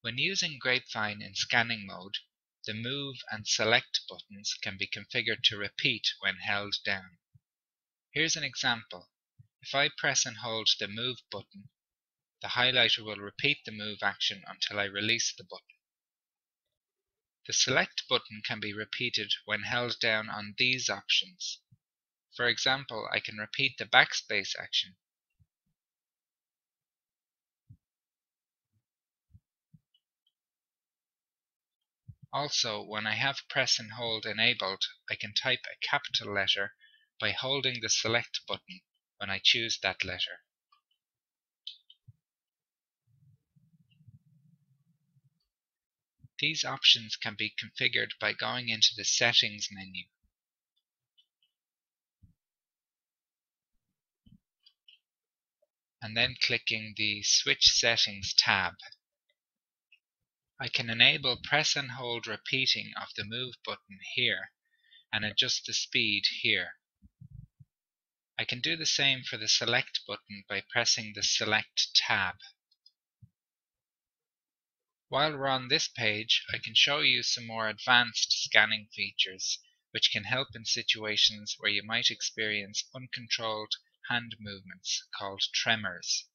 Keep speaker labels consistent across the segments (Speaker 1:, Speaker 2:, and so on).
Speaker 1: When using Grapevine in scanning mode, the Move and Select buttons can be configured to repeat when held down. Here's an example. If I press and hold the Move button, the highlighter will repeat the move action until I release the button. The Select button can be repeated when held down on these options. For example, I can repeat the backspace action. Also, when I have press and hold enabled, I can type a capital letter by holding the Select button when I choose that letter. These options can be configured by going into the Settings menu. And then clicking the Switch Settings tab. I can enable press and hold repeating of the Move button here and adjust the speed here. I can do the same for the Select button by pressing the Select tab. While we're on this page, I can show you some more advanced scanning features which can help in situations where you might experience uncontrolled hand movements called tremors.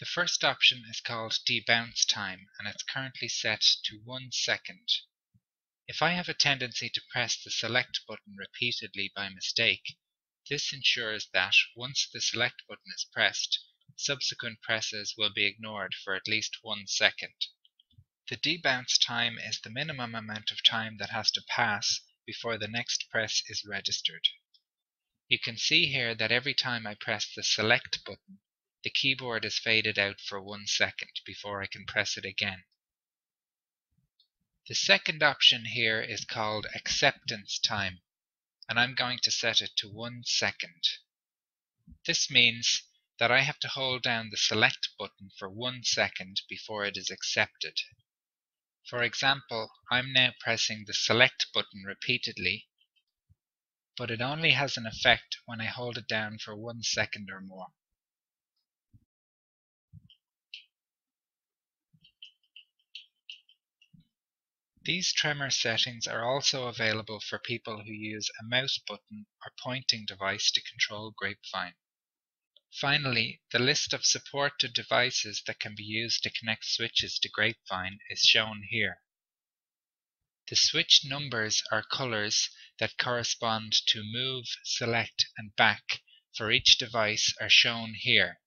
Speaker 1: The first option is called debounce time and it's currently set to 1 second. If I have a tendency to press the Select button repeatedly by mistake, this ensures that once the Select button is pressed, subsequent presses will be ignored for at least 1 second. The debounce time is the minimum amount of time that has to pass before the next press is registered. You can see here that every time I press the Select button, the keyboard is faded out for 1 second before I can press it again. The second option here is called acceptance time, and I'm going to set it to 1 second. This means that I have to hold down the Select button for 1 second before it is accepted. For example, I'm now pressing the Select button repeatedly, but it only has an effect when I hold it down for 1 second or more. These tremor settings are also available for people who use a mouse button or pointing device to control Grapevine. Finally, the list of supported devices that can be used to connect switches to Grapevine is shown here. The switch numbers are colors that correspond to Move, Select and Back for each device are shown here.